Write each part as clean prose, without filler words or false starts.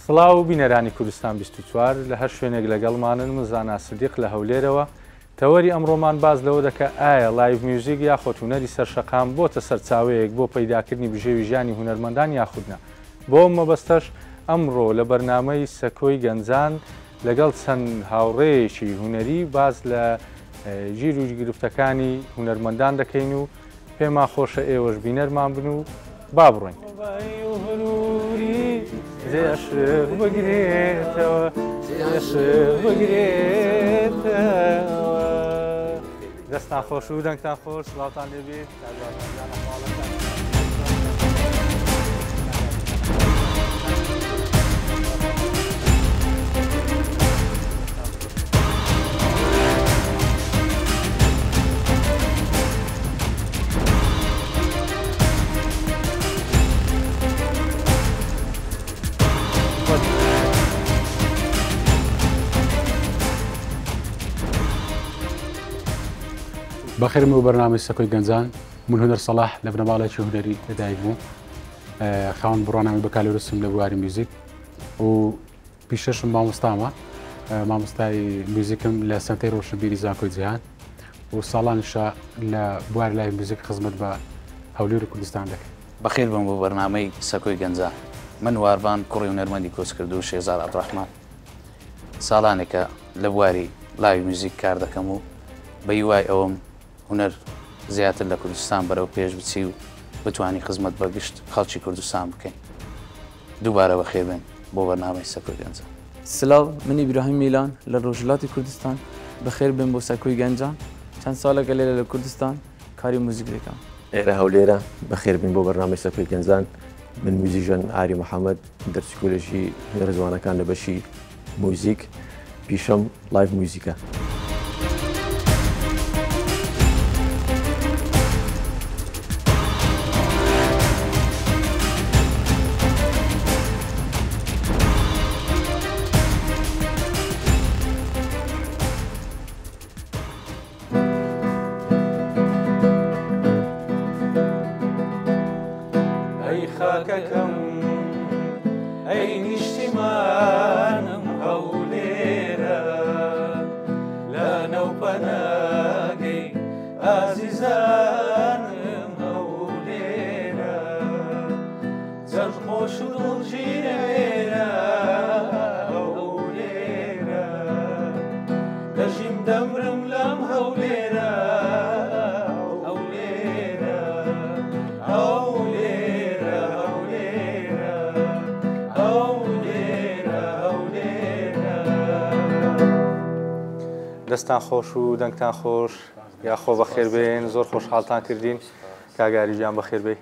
سڵاو بینەرانی کوردستان 24 لە هەر شوێنێک لەگەڵمانن مزانا سدیق لە هەولێرەوە تەوەری ئەمڕۆمان باز لەوە دەکە ئایا لایڤ میوزیک یاخۆ هونەری سەرشەقام بۆتە سەرچاوەیەک بۆ پەیداکردنی بژێوی ژیانی هونەرمەندان یاخودنا. بۆ مەبەستەش ئەمڕۆ لە بەرنامەی سەکۆی گەنجان لەگەڵ چەند هاوڕێیەکی هونەری باز لە ژیر و گرفتەکانی هونەرمەندان دەکەین و پێما خۆشە ئێوەش بینەرمان بن و با بڕۆین. عاشق بگرێتەوە عاشق بگرێتەوە دەستان خۆش و دەنگتان خۆش سڵاوتان لێبێت بخير من برنامج سكوي جنزان من هنر صلاح لبنبالة هنري لدايمو خاون برنامج بكالوريوس رسم لبواري ميوزيك و بيشش مامستاما مامستاي ميوزيكم لسنتين روشنبيري زانكو جيهان وصالان شا لبواري لايف ميوزيك خدمت با هولير كردستان لك. بخير من برنامج سكوي جنزان من واربان كوري هنرمندي كوس كردو شيزار عبد الرحمن سالانك لبواري لايف ميوزيك كار دكمو بيواي اوم هنر زیاتر لە کوردستان بەرەو پێش بچی و بتوانی خزمەت بەگشت خەڵکی کوردستان بکەین. دووبارە بەخێر بێن بۆ بەرنامەی سەکۆی گەنجان. سلااو من ئیبراهیم میلان لە ڕۆژهەڵاتی کوردستان بەخێر بێن بۆ سەکۆی گەنجان چەند ساڵێکە لێرە لە کوردستان کاری موزیک دەکەم. ئێرە هەولێرە بەخێر بین بۆ بەرنامەی سەکۆی گەنجان من موزیژن ئاری محەممەد دەرسی کۆلێژی هونەرزوانەکان لە بەشی موزیک پیشەم لایڤ موزیکە. خاككم أي نشتمانم هوليرا لا نوبناقي عزيزانم هوليرا زرخوش الجيرا هوليرا دجم دمرم لم هوليرا دەستان خۆش و دەنگتان خۆش یاخۆ بەخێر بێن زۆر خۆشحاڵتان کردین کاگاری گیان بەخێر بێ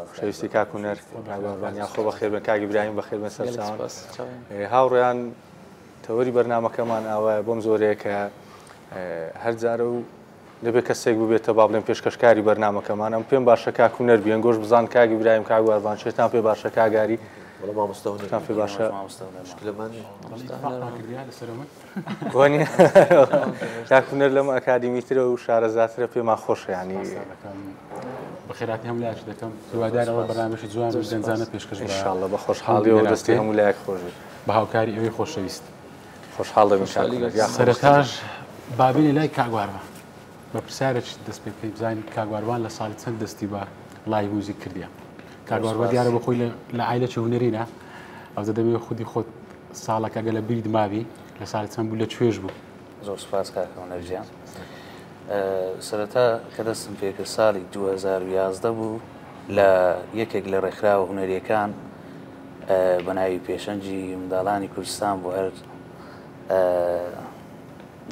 خۆشەویستی کاکوونەر یاخۆ بەخێر بێن کاگی براهیم بەخێر بێن سەرچاوان هاوڕێیان تەوەری بەرنامەکەمان ئاوایە بۆم زۆرەیە کە هەر جارە و دەبێت کەسێک ببێتە با بڵێن پێشکەشکاری بەرنامەکەمان ئەم پێم باشە کاکوونەر بیان گۆش بزان کاگی براهیم کاگواربان شێتان پێ باشە کاگاری مامۆستاان پێ باشە وانە کاکوونەر لەم ئەکادیمیترە و شارەزاترە پێمان خۆشە ینی بەخێراتی هەم لایەک دەکەم هیوادارەوە بەرنامەشی جوان و گەنجانە پێشکەش ئینشاءالله بە خۆشحاڵیەوە دەستی هەموو لایەک خۆش بە هاوکاری ئەوەی خۆشەویست خۆشحاڵ دەبین سەرەتاش بابینی لای کاگواربان بە پرسیارێکی دەست پێ بکەی بزانین کاگواربان لە ساڵی چەند دەستی بە لایڤ موزیک کردیە کاگواربان دیارە بە خۆی لە عایلەکی هونەرینە ئەو دەبێت خودی خۆت ساڵێک ئەگە لە بیری دماوی لە ساڵی چەند بوو لە کوێژ بوو. زۆر سوپاس کاکەونەرجیان سەرەتا کە دەستم پێکرد ساڵی 2011 بوو لە یەکێک لە ڕێکخراوە هونەریەکان بە ناوی پێشەنجی منداڵانی کوردستان بۆ هەر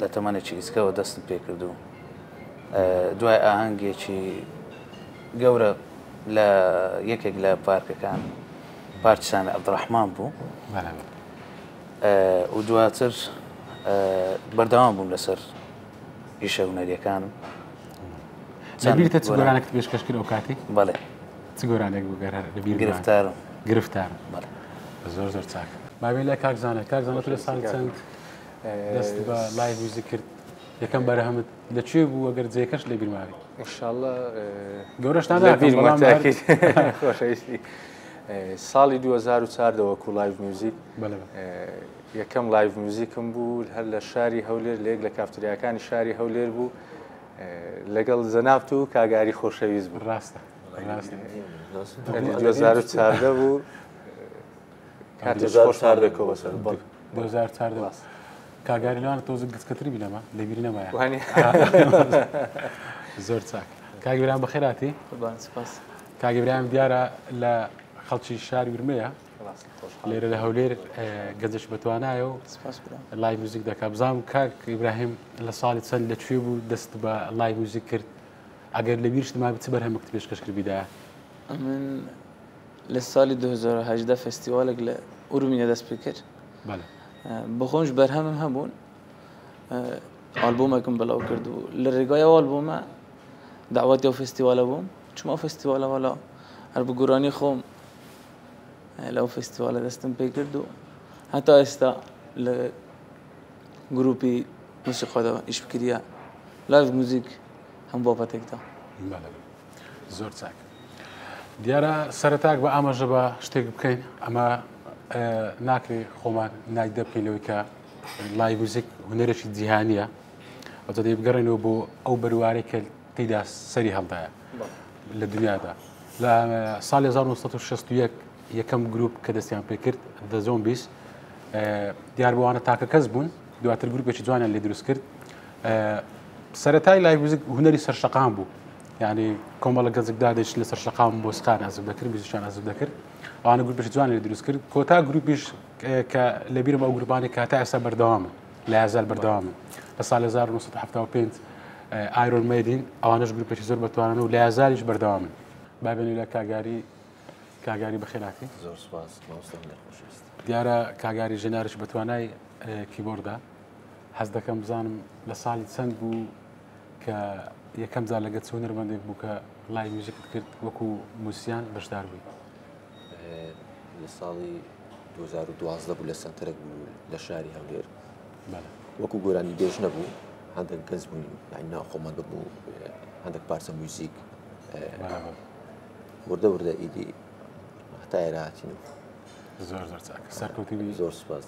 لە تەمەنێکی ئیسکەوە دەستم پێکرد و دوای ئاهەنگێکی گەورە لە یەکێک لە پارکەکان پارچسان عەبدوڕەحمان بوو و دواتر بەردەوام بووم لەسەر ئیشە هونەریەکانم. لەبیرتە چ گۆرانێکت پێشکەش کرد ئەو کاتی؟ بەڵێ چ گۆرانێک بوو لەبیر گرفتارم گرفتارم زۆر زۆر چاک. بابێن لای کاکزانە کاکزانە لە ساڵی چەند دەست بە لایڤ موزیک کرد یەکەم بەرهەمت لەکوێ بوو ئەگەر جێکەش لە بیرماوی؟ ئینشاءالله گەورەشتان لە بیرمەتاکیت خۆشەویستی ساڵی 2004 وەکو لایڤ میوزیک یەکەم لایڤ میوزیکم بوو هەر لە شاری هەولێر لە یەک لە کافتریاکانی شاری هەولێر بوو لەگەڵ زەنابت و کاگاری خۆشەویست بوو. ڕاستە 2004 بوو کاتێک خۆشاردێکەوە بەسەر 2004 کاگاری لەوانە تۆزە گچکەتری بینەمە لەبیری نەمایە زۆر چاک. کاگیران بەخێراتی کاگیبرام دیارە لە خەڵکی شاری ورمەیە لێرە لە هەولێر گەنجش بەتوانایە و لای موزیک دەکا بزانم کاک ئیبراهیم لە ساڵی چەند لەکوێ بوو دەست بە لای موزیک کرد ئەگەر لە بیرشتما بچ بەرهەمەکت پێشکەش کردبیدا من لە ساڵی 2010 فستیوالێک لە ئورومیە دەست پێ کرد بەخۆش بەرهەمم هەبوون ئالبومێکم بەڵاو کرد و لە ڕێگای ئالبومە داواتی ئەو فستیوالە بووم چما فستیوالەوەلا هەر بە گۆرانی خۆم لەو فستیوالە دەستم پێ کرد و هەتا ئێستا لە گروپی موسیقادا ئیش بکردە لایڤ موزیک هەم بابەتێکدا زۆر چاک. دیارە سەرەتاک بە ئاماژە بە شتێک بکەین ئەمە ناکرێ خۆمان نایدە بکەینەوەی کە لایڤ موزیک هونەرێکی جیهانیە ئەوجا دەی بگەڕێنەوە بۆ ئەو بەروارێک کە تێیدا سەری هەڵدایە لە دنیادا لە ساڵی 1961 یەکەم گروپ کە دەستیان پێ کرد دە زۆمبیس دیار بوانە تاکە کەس بوون دواتر گروپێکی جوانیان لێ دروست کرد سەرەتای لایڤ موزیک هونەری سەرشەقام بوو یعنی کۆمەڵە گەنجێکدا دەیشت لە سەرشەقام بۆسقان ئەزب دەکرد بیزیشان ئەزب دەکرد ئەوانە گروپێکی جوان لێ دروست کرد کۆتا گروپیش کە لەبیرم ئەو گروپانی کاتا ئێستا بەردەوامن لە هەزار بەردەوامن لە ساڵی 1975 ئایرۆن مەیدین ئەوانش گروپێکی زۆر بەتوانن و لە هەزاریش بەردەوامن بابێنی لە کاگاری بەخێراتی زۆر سپاس خۆشویست. دیارە کاگاری ژێنارش بەتوانای کیبۆردا حەز دەکەم بزانم لە ساڵی چەند بوو کە یەکەم جار لەگە چ هونەرمەندێک بوو کە لای موزیکت کرد وەکو موسیان بەشدار بووی؟ لە ساڵی 2012 بوو لە سنتەرێک بوو لە شاری هەولێر وەکو گۆرانی بێژ نەبوو هەندێک گەنج بوون ناوخۆمان ببوو هەندێک پارچە موزیک وردە ئیدی هەتا ئێرە هاتین زۆر زۆر چاک سەرکەوتوی زۆر سپاس.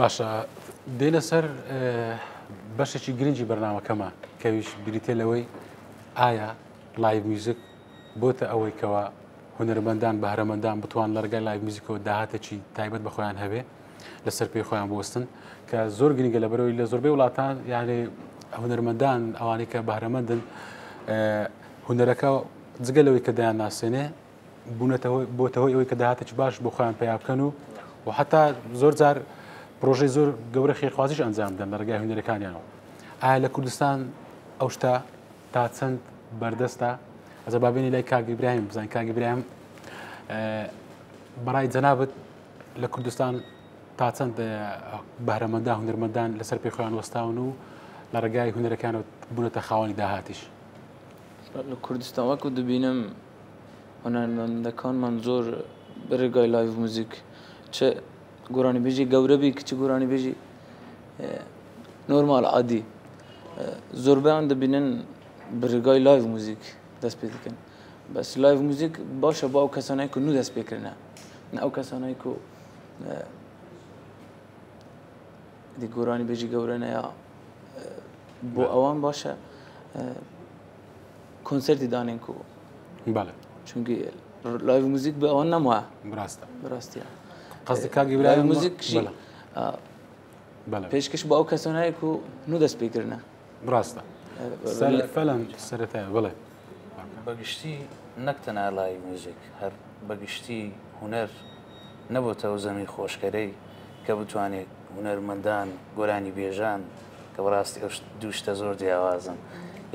باشە دێنە سەر بەشێکی گرنگی بەرنامەکەمە کەویش بریتێ لەوەی ئایا لایڤ موزیک بۆتە ئەوەی کەوە هونەرمەندان بەهرەمەندان بتوان لە ڕگای لایڤ موزیکەوە داهاتێکی تایبەت بە خۆیان هەبێ لەسەر پێی خۆیان بوەستن کە زۆر گرنگە لە بەرەوەی لە زۆربەی وڵاتان یعنی هونەرمەندان ئەوانەی کە بەهرەمەندن هونەرەکە جگەلەوەی کە دایان ناسێنێ بۆتەوەی ئەوەی کە داهاتێکی باش بۆ خۆیان پێیا بکەن و حتا زۆر جار پرۆژەی زۆر گەورە خێرخوازیش ئەنجام بدەن لە ڕێگای هونەرەکانیانەوە. ئایا لە کوردستان ئەو شتا تا چەند بەردەستە؟ ئەزە بابێنی لای کاک ئیبراهیم بزانین کاک ئیبراهیم بەڕای جەنابەت لە کوردستان تا چەند بەهرەمەندان هونەرمەندان لەسەر پێی خۆیان وەستاون و لە ڕێگای هونەرەکانەوە بوونەتە خاوەنی داهاتیش؟ لە کوردستان وەکو دەبینم هونەرمەندەکانمان زۆر بەڕێگای لایڤ موزیک چه گۆرانی بێژی گەورە بی کچی گۆرانی بێژی نۆرمال عادی زۆربیان دەبینن بەڕێگای لایڤ موزیک دەست پێ دەکەن بەس لایڤ موزیک باشە بۆ ئەو کەسانەی کە نو دەست پێکردنە ئەو کەسانەی کە دی گۆرانی بێژی گەورە نەیە بۆ ئەوان باشە کۆنسەرتی دانێن کو چونکی لایڤ موزیک بە ئەوان نەموە بڕاستیە قصدی کاک ئیبراهیم موزیکشی پێشکەش بۆ ئەو کەسانەیە و نو دەست پێکردنە ڕاستە فەلەن سەرەتایە بڵێ بەگشتی نەک تەنها لای موزیک هەر بەگشتی هونەر نەبووتەوە زەمی خۆشکەرەی کە بتوانێت هونەرمەندان گۆرانی بێژان کە بەڕاستی ئەو دوو شتە زۆر جیاوازن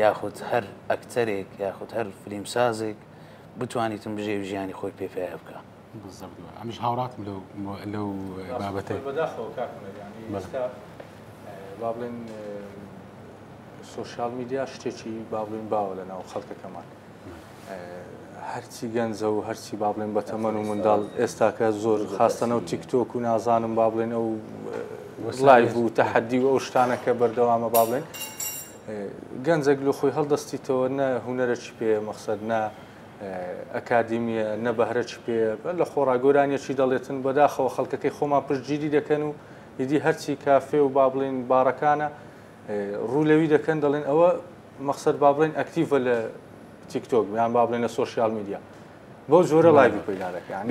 یاخود هەر ئەکتەرێک یاخود هەر فیلمسازێک بتوانیتم بژێوی ژیانی خۆی پێپێ بکە. ئەمیش هاوڕاتم لەو بابەتەی بەداخەوە ئێستا با بڵێن سۆشیال میدیا شتێکی با بڵێن باوە لە ناو خەڵکەکەمان هەرچی گەنجە و هەرچی با بڵێن بە تەمەن و منداڵ ئێستاکە زۆر خاستەنە و تیکتۆک و نازانم با بڵێن ئەو لایڤ و تەحەدی و ئەو شتانەکە بەردەوامە با بڵێن گەنجێک لە خۆی هەڵدەستیتەوە نە هونەرەکی پێ مەقسەد نە ئەکادیمیە نەبەهرەچ پێ لە خۆڕاگۆرانیەکی دەڵێتن بەداخەوە خەڵکەکەی خۆمان پشتگیری دەکەن و هیدی هەرچی کافێ و با بڵێن بارەکانە ڕوولەوی دەکەن دەڵێن ئەوە مەقسەد با بڵێن ئەکتیڤە لە تیکتۆک یان با بڵێن لە سۆشیال میدیا بۆ زۆرە لایڤی پەیدا دەکەن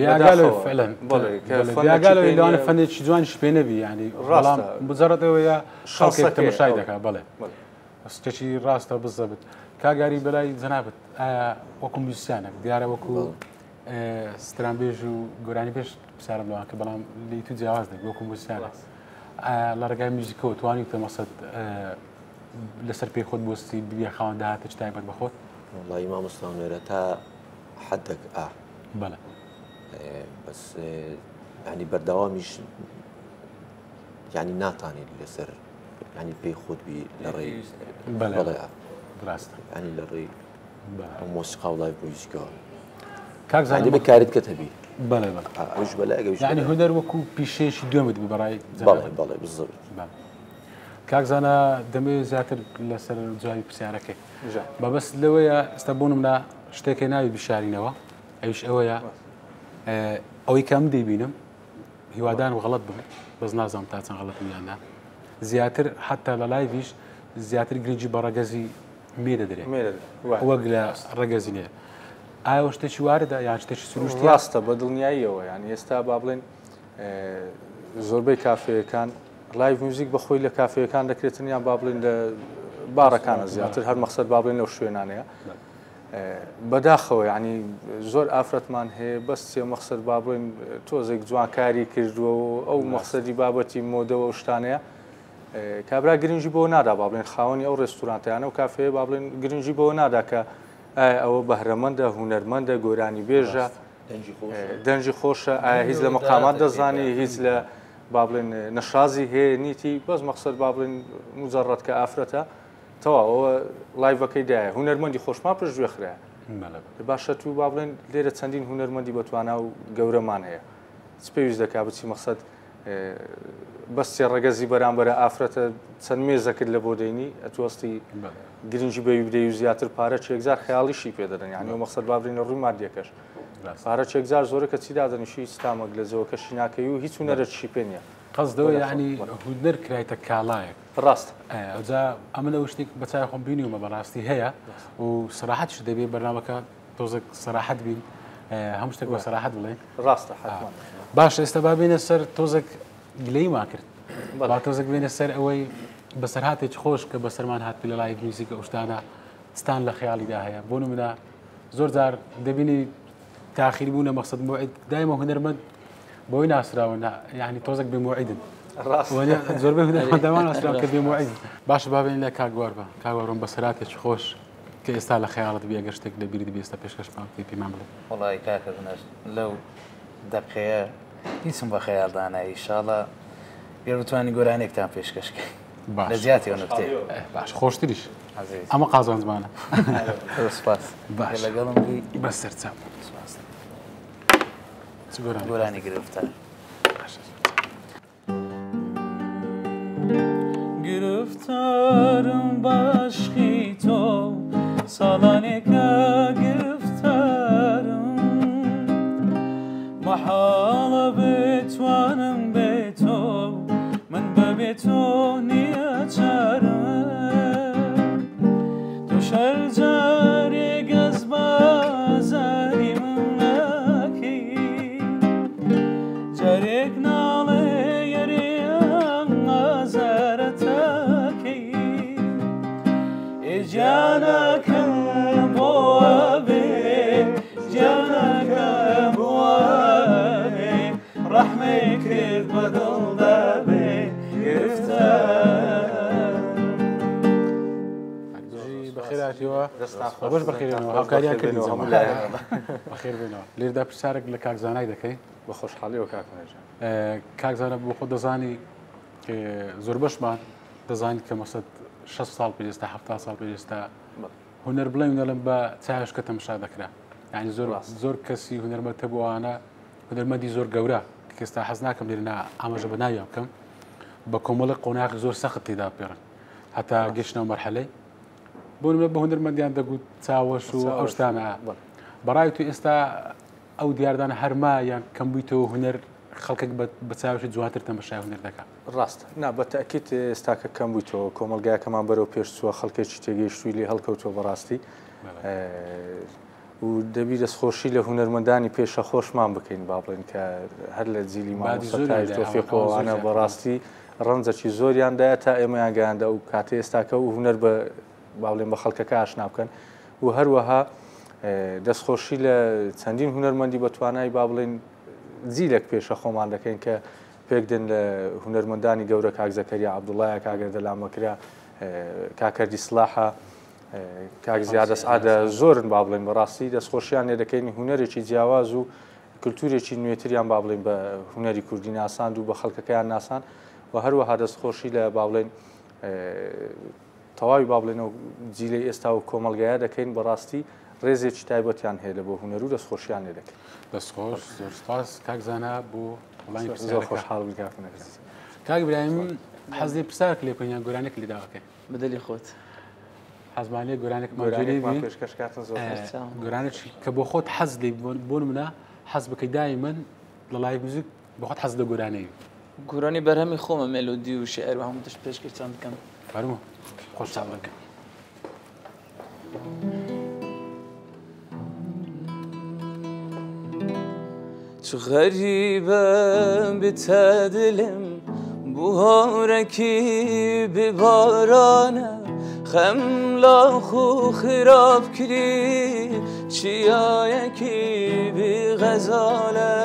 بیاگالەوەی لەوانە فەنێکی جوانیش پێ نەبی ینی بەڵام بزەڕەتەوەیە خەڵکێک تەماشای دەکات بەڵێ شتێکی ڕاستە بزەبت کاگاری بەلای جەنابەت ئایا وەکو موسیسیانێک دیارە وەکو سترانبێژ و گۆرانی پێش پرسیارم لەوان کە بەڵام لی تو جیاواز دەکەی وەکو موسیسیانێک لە ڕێگای موزیکەوە توانیتە مەسەد لەسەر پێی خۆت بۆستی ببیە خاوەن داهاتە چ تایبەت بەخۆت وڵی مامۆستا نوێرە تا حدك بلى بس يعني بردواميش يعني ناتاني لسر يعني بيخود بي لري بلى براست يعني لري موسيقى ولايف ميوزيكا كاك يعني بكارت كتبي بلى وش بلاقي يعني هدر وكو بيشيش دومت ببراي بلى بالضبط كاك زانا دمي زياتر لسر جاي بسيارك بس لويا استبون منا شتێکی ناوی بشارینەوە ئەوش ئەوەیە ئەوەی کەم دەیبینم هیوادان و غەڵەت بم بەس نازانم تا چەند غەڵەتمیاندا زیاتر حتا لە لایڤیش زیاتر گرنگی بە ڕەگەزی مێ دەدرێت وەک لە ڕەگەزی نییە ئایا شتێکی واردە یان شتێکی سروشتی ڕاستە بە دڵنیاییەوە یان ئێستا با بڵێن زۆربەی کافەیەکان لایڤ موزیک بەخۆی لە کافەیەکان دەکرێتن یان با بڵێن لە بارەکانە زیاتر هەر مەقسەد با بڵێن لەو شوێنانەیە بەداخەوە ینی زۆر ئافرەتمان هەیە بەستێ مەقسەد با بڵێن تۆزێک جوانکاری کردووە و ئەو مەقسەدی بابەتی مۆدەوە و شتانەیە کابرا گرنگی بۆ نادا با بڵێن خاوەنی ئەو ڕێستورانتیانە و کافەیە با بڵێن گرنگی بۆ نادا کە ئەوە بەهرەمەندە هونەرمەندە گۆرانی بێژە دەنجی خۆشە ئایا هیچ لە مەقامات دەزانی هیچ لە با بڵێن نەشازی هەیە نیتی بەس مەقسەد با بڵێن مجەڕەت کە ئافرەتە تەواو ئەوە لایڤەکەی دایە هونەرمەندی خۆشمان پشت گوێخرایە باشە تو با بڵێن لێرە چەندین هونەرمەندی بەتوانە و گەورەمان هەیە چ پێویست دەکا بچی مەقسەد بەستی ڕەگەزی بەرامبەرە ئافرەتە چەند مێزەکرد لە بۆ دەینی ئەتوەستی گرنگی بەوی بدەی و زیاتر پارە چێکزار خەیاڵیشی پێدەدەن یعنی ئەو مەقسەد با بڵێنە ڕووی مادیەکەش پارە چێکزار زۆرە کە چی دادەنیشی ستامەک لە زەوەکەشی ناکەی و هیچ هونەرەشی پێ نییە قەزدەوە یعنی هونەر کرایتە کاڵایەک ڕاست ئەوجا ئەمە لەو شتێک بەچای خۆم بینیومە بەڕاستی هەیە و سەراحەتش دەبێت بەرنامەکە تۆزێک سەراحەت بین هەموو شتێک بە سەراحەت بڵێن ڕاستە حتما باش ئێستا با بێنە سەر تۆزێک گلەیمان کرد با تۆزێک بێنە سەر ئەوەی بەسەرهاتێک خۆش کە بەسەرمان هات لە لای میوزیکە ئەو شتانە ستان لە خەیاڵیدا هەیە بۆ نمونە زۆر جار دەبینی تاخیر بوونە مەقسەد موعید دایمە هونەرمەند بۆی ناسراون یعنی تۆزێک بێموعیدن زۆربەی هونەرمەندەمان ناسراون کە بێموعید باشە با بێنین لە کاگوار بە کاگوارم بەسەرهاتێکی خۆش کە ئێستا لە خەیاڵت بێ گەر شتێک لە بیری دەبێ ئێستا پێشکەشمان بکەی پێمان بڵێ وڵی کاکە هونەر لەو دەقەیە هیچم بە خەیاڵدانە ئیشاڵە پێ بتوانانی گۆرانێکتان پێشکەشکەی لە زیاتی نکتێ باش خۆشتریش ئەمە قازان زمانە سپاس باش لەگەڵم بەسەر چاپ گۆرانی گرفتار گرفتارم باشقی تۆ ساڵانێکە گرفتارم مەحاڵە بتوانم بێ تۆ من بەبێ تۆ نییە چارم تۆ شەرجارێک ئەس بازاری من ناکەی جارێک ناڵێ یەرێم ئازارەتەکەی گیانەکەم بۆوە بێ گیانەکەم بۆوە بێ ڕەحمەی کرد بە دڵدا بێ بەخێراتیەوە بەش بەخێرێنەوە هاوکاریان کردین بەخێر بێنەوە لێردا پرسیارێک لە کاکزانای دەکەی بە خۆشحاڵیەوە کاکمێژە کاکزانە بۆ خۆ دەزانی زۆر بەشمان دەزانیت کە مەسەد 6 ساڵ پێستا 7 ساڵ پێستا هونەر بڵێ هونەرم بە چایشکە تەماشا دەکرا یعنی زۆر کەسی هونەرمەتە بۆوانە هونەرمەندی زۆر گەورە کە ئێستا حەز ناکەم لێرە ئاماژە بە ناویان بکەم بە کۆمەڵی قۆناغی زۆر سەخت تێدا پێڕن هەتا گەشتنەوە مەرحەلەی بۆ نمونە بە هونەرمەندیان دەگوت چاوەش و ئەو شتانە بەڕای تو ئێستا ئەو دیاردانە هەرما یان کەمبوویتەوە هوەر خەڵکێک بە چاوشی جوانتر تەمەشای هوەر دەکات ڕاست نا بە تاکیت ئێستاکە کەم بوویتەوە کۆمەلگایەکەمان بەرەو پێشچووە خەڵکێکی تێگەیشتووی لێ هەڵکەوتەوە بەڕاستی و دەبی دەستخۆشی لە هوەرمەندانی پێشە خۆشمان بکەین با بڵێن کە هەر لە جیلی مامۆستای تۆفیقەوەوانە بەڕاستی ڕەنجەکی زۆریاندایە تا ئێمەیان گەیاندا و کاتێ ئێستاکە و هوەر بە با بڵێن بە خەڵکەکە ئاشنا بکەن و هەروەها دەستخۆشی لە چەندین هوەرمەندی بەتوانایی با بڵێن جیلێک پێشە خۆمان دەکەین کە پێکدن لە هوەرمەندانی گەورە کاک زەکەریا عەبدوڵڵایە کاگەر دەلامەکرا کاکەردی سلاحە کاک زیاد ئەسعادە زۆرن با بڵێن بەڕاستی دەستخۆشییان لێ دەکەین هوەرێکی جیاواز و کللتورێکی نوێتریان با بڵێن بە هوەری کوردی ناساند و بە خەڵکەکەیان ناسان و هەروەها دەستخۆشی لە با بڵێن تەواوی با بڵێنەوە جیلەی ئێستا و کۆمەلگایە دەکەین بەڕاستی ڕێزێکی تایبەتیان هەیە لە بۆ هوەر و دەستخۆشییان لێ دەکەین دەستخۆش زۆر سپاس کاک زانا بۆ وڵانی زۆر خۆشحاڵ بکاتونەکە کاک برایم حەزی پرساک لێ بکەین یان گۆرانێک لێ داواکەین بەدەلی خۆت حەزمانێ گۆرانێک ماجێری پێشکەشکاتن زۆر گۆرانێکی کە بۆ خۆت حەز لێ بۆ منە حەز بکەی دای من لە لایڤ موزیک بۆ خۆت حەز لە گۆرانەیە گۆرانی بەرهەمی خۆمە مێلۆدی و شێعر و هەموو تشت پێشکەشتان بکەم فەرموو خۆشتان بکەم چه غریبم بتدلم بهارکی ببارانه خملاخو خراب کری چیایکی بی غزاله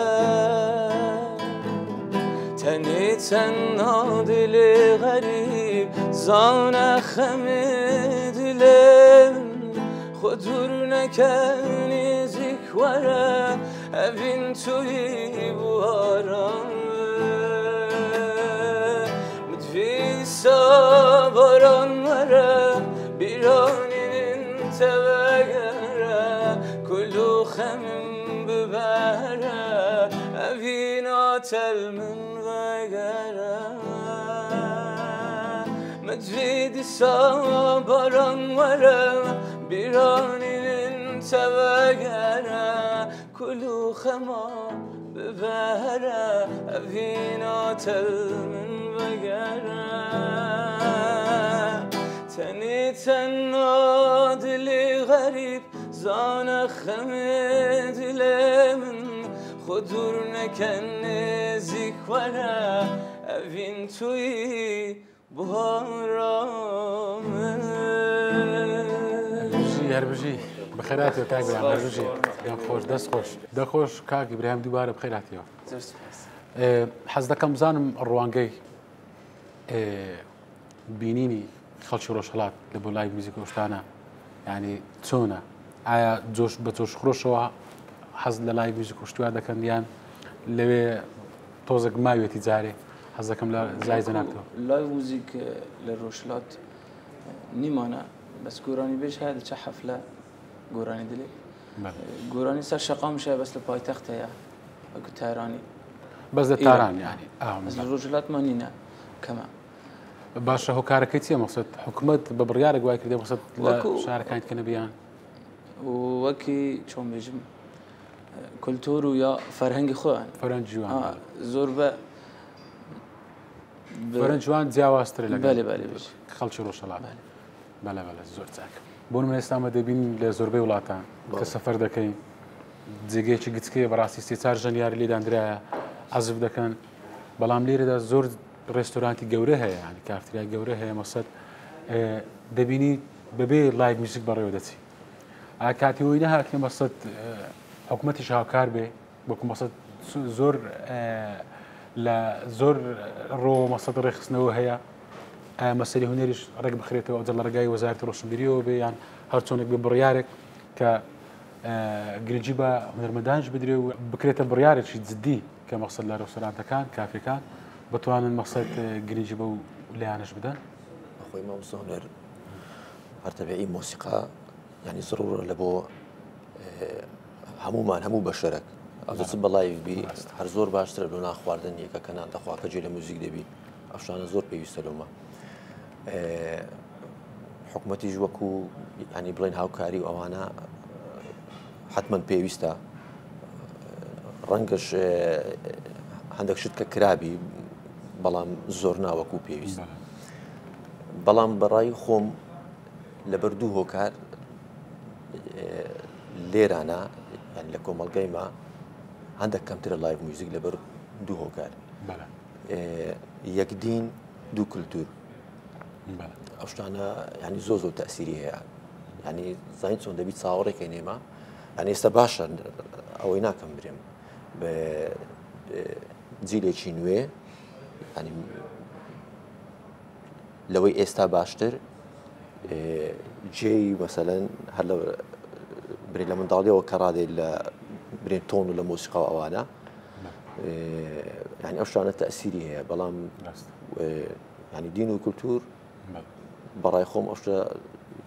تنی تنها دل غریب زانه خم دلم خودور نکنی زیکوره evin توی بوارم مدفیسا بارانlara بیرانین تبگره کلو خمم ببره evin آتل من وگره مدفیسا بارانlara بیرانین تبگره كلو خما ببهرة أفينا من بقرة تني تناد لي غريب زانا خمد لمن خدورنا كان نزيك ورا أفين توي بهارا هربجي بخيرات يا كاك ابراهيم هربجي يا خوش دست خوش ده خوش كاك ابراهيم دوباره بخيرات يا حز دكم زانم الروانجي بينيني خلشي روشلات لبو لايف ميوزيك وشتانا يعني تونا آیا جوش بتوش خروشوا حز للايف ميوزيك وشتوا ده كان يان لوي توزق ماوي تجاري حز دكم لا زاي زناكتو لايف ميوزيك للروشلات نيمانا بس قراني بيش هذا چه حفلة قراني دلي قراني صار شقام شيء بس لبايتخت يا اكو تهراني بس ده تهران يعني بس الرجلات مانينا كمان باشا هو كاركيتيا مقصد حكومة ببريار قواي كده مقصد شارع كانت كنبيان وكي شلون بيجم كولتور ويا فرهنج خوان فرهنج جوان زوربه فرهنج جوان زياواستري لك بله خلشي روشلات بله زۆر چاک بۆن من ئێستا دەبین لە زۆربەی وڵاتان کە سەفەر دەکەین جێگەیەکی گچکەیە بەڕاستی سێ-چوار ژەنیار لێدانرایە عەزف دەکەن بەڵام لێرەدا زۆر ڕێستۆرانتی گەورە هەیە ینی کافتریا گەورە هەیە مەسەد دەبینی بەبێ لایڤ میوزیک بەڕێوە دەچی کاتی وی نەهاتێ مەسەد حکوومەتیش هاوکار بێ بۆکو مەسەد زۆر لە زۆر ڕۆ مەسەد ڕێخستنەوە هەیە مەسەری هونەریش ڕێک بخرێتەوە ئەوجە لە ڕێگای وەزارەتی ڕۆشنبیریەوە بێ یان هەرچۆنێک بێ بڕیارێک کە گرنگی بە هونەرمەندانش بدرێ و بکرێتە بڕیارێکی جددی کە مەقسەد لە ڕێستۆرانتەکان کافەکان بتوانن مەقسەد گرنگی بە و لایەنش بدەن ئەخۆی مامۆستا هونەر هەرتەبیعی مۆسیقا یعنی ضرورە لە بۆ هەمومان هەموو بەشەرێک ئەوچ بە لایڤ بی هەر زۆر باشترە لە ناخواردن یەکە کەنان دەخوا کە جێ لە موزیک دەبی ئەفشانە زۆر پێویستە لۆمە حکوومەتیش وەکو ینی بڵێن هاوکاری و ئەوانە حتمما پێویستە ڕەنگەش هەندێک شت کە کرابی بەڵام زۆر ناوەکو پێویست بەڵام بەڕای خۆم لەبەر دوو هۆکار لێرانە یان لە کۆمەڵگەیمە هەندێک کەمترە لایڤ موزیک لەبەر دوو هۆکار یەک دین دوو کولتور ئەو شتانە ینی زۆر تەسیری هەیە ینی زین چۆن دەبیت چاوەڕێکی نێمە ینی ئێستا باشە ئەوەی ناکەم برێم بە جیلێکی نوێ ینی لەوەی ئێستا باشتر جێی مەسەلەن هەر لە برێ لە منداڵیەوە کە ڕادێ لە برێن تۆن و لە مۆسیقا و ئەوانە ینی ئەو شتانە تەسیری هەیە بەڵام ینی دین و کولتور بەڕای خۆم ئەو شتە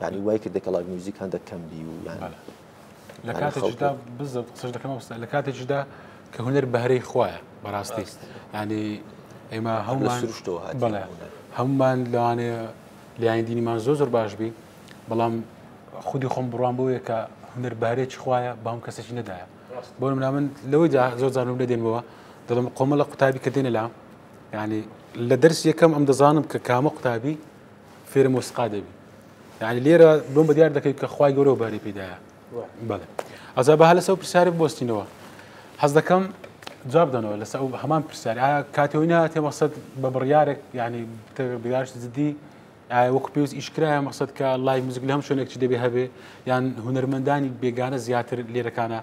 ینی وای کردێک کە لایڤ موزیک هەندێک کەم بی و لە کاتێکدا بزەوت قسەش دەکەم لە کاتێکدا کە هونەر بەهرەی خوایە بەڕاستی ینی ئێمە هەمومان لەوانەیە لایەن دینیمان زۆر باش بی بەڵام خودی خۆم بڕوان بۆیە کە هونەر بەهرەیەکی خوایە بە هەم کەسێکی نەدایە بۆ نمونە من لەوەی زۆر جارم لێ دێنەوە دەڵم قۆمەڵە قوتابی کە دێنە لام ینی لە دەرس یەکەم ئەم دەزانم کە کامە قوتابی فێرە مۆسیقا دەبی ینی لێرە بۆم بە دیار دەکەیت کە خوای گەورە و بەهرەی پێدایە بەڵێ ئەزا بە لەسەر پرسیارێک بۆستینەوە حەز دەکەم جواب دەنەوە لەسەر هەمان پرسیاری ئایا کاتێوی نهاتێ مەقسەد بە بڕیارێک ینی بڕیارش جدی وەکو پێویست ئیشکرایە مەقسەد کە لایڤ موزیک لە هەم شوێنێکی دەبێ هەبێ یان هونەرمەندانی بێگانە زیاتر لێرەکانە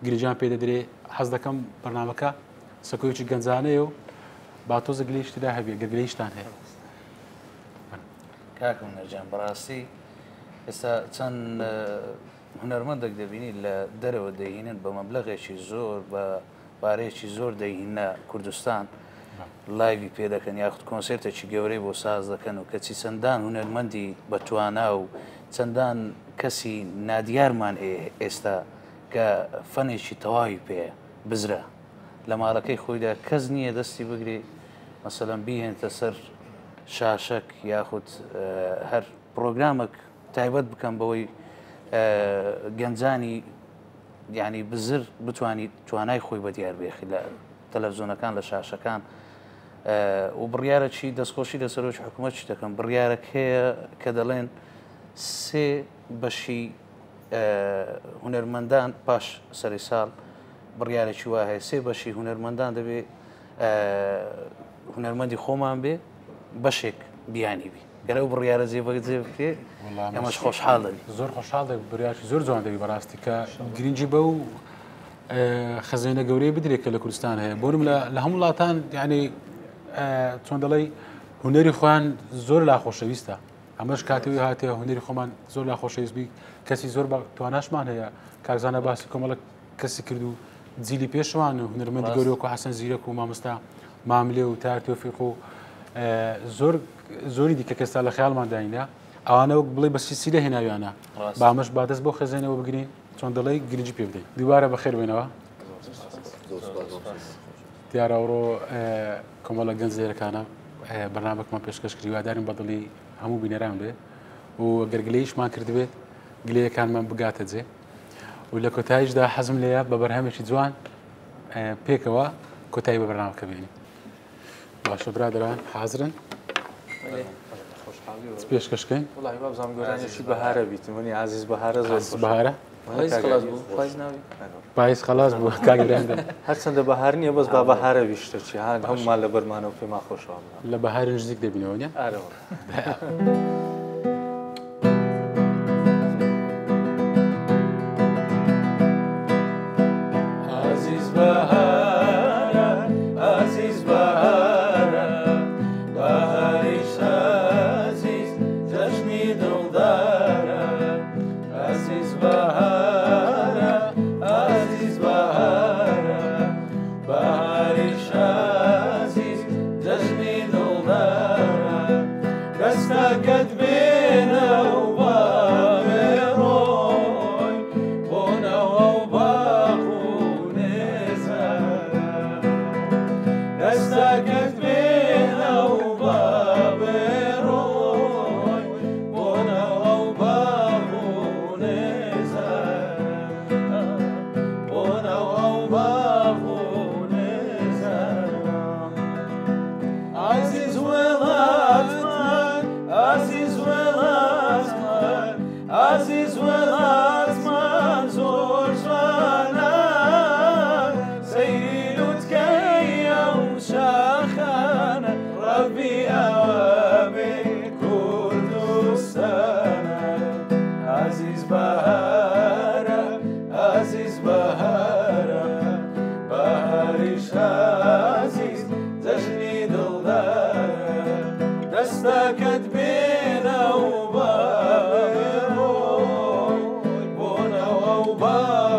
گرنجیان پێ دەدرێ حەز دەکەم بەرنامەکە سەکۆیەکی گەنجانەیە و با تۆزە گلەیشتدا هەبێ گەگلەیشتان هەیە کاکە هونەرجان بەڕاستی ئێستا چەند هونەرمەندێک دەبینی لە دەرەوە دەهێنن بە مەبلەغێکی زۆر بە بارەیەکی زۆر دەهێنە کوردستان لایوی پێ دەکەن یاخود کۆنسێرتێکی گەورەی بۆ ساز دەکەن و کەچی چەندان هونەرمەندی بەتوانا و چەندان کەسی نادیارمان ئێستا کە فەنێکی تەواوی پێ بزرە لە ماڵەکەی خۆیدا کەس نییە دەستی بگری مەسەلەن بیهێنتە سەر شاشەک یاخود هەر پرۆگرامێک تایبەت بکەم بەوەی گەنجانی یعنی بزر بتوانیت توانای خۆی بە دیار بێخی لە تەلەڤزیۆنەکان لە شاشەکان و بڕیارەکی دەستخۆشی لەسەرۆکی حکوومەتی دەکەم بڕیارێک هەیە کە دەڵێن سێ بەشی هونەرمەندان پاش سەری ساڵ بڕیارێکی وا هەیە سێ بەشی هونەرمەندان دەبێ هونەرمەندی خۆمان بێ بەشێک بیانی بی گەرە و بڕیارە جێبەجێ بکرێ ئەمەش خۆشحاڵ دەبی زۆر خۆشحاڵ دەبی بڕیارکی زۆر جوان دەبی بەڕاستی کە گرنگی بە و خەزینە گەورەی بدرێت کە لە کوردستان هەیە بۆنم لە هەموو وڵاتان یعنی چۆن دەڵێ هونەری خۆیان زۆر لا خۆشەویستە ئەمەش کاتەوەی هاتێ هونەری خۆمان زۆر لا خۆشەویستبی کەسی زۆر تواناشمان هەیە کارزانە باسی کۆمەڵک کەسی کرد و جیلی پێشوان و هونەرمەندی گەورە و حەسەن زیرەک و مامۆستا ماملێ و تار تۆفیق و زۆری دیکە کەستا لە خەیاڵمان داینە ئەوانە بڵێ بەسی سی لە هێناویانە بامەش بادەست بۆ خێزێنەوە بگرین چۆن دەڵێ گرنگی پێ بدەین دووبارە بەخێر بێنەوە دیارە ئەوڕۆ کۆمەڵە گەنج زێرەکانە بەرنامەکمان پێشکەش کردی وادارین بەدڵی هەموو بینەران بێ و گەرگلەیشمان کردبێت گلەیەکانمان بگاتە جێ و لە کۆتاییشدا حەزم لێیە بە بەرهەمێکی جوان پێکەوە کۆتایی بە بەرنامەکە بێنین باشە برادران حازرن پێشکەشکەین وڵی بابزانام گۆرانێکی بەهارە بیتمونی عزیز بەهارە زۆر بەهارە پاییز خلاص بوو کاگەراندا هەرچەندە بەهار نییە بەس با بەهارە بیشتەچی هاان هەمومان لە بەرمانەوە پێما خۆشەوە لە بەهاری نزیک دەبینەوە نیە ئارەوە مبارك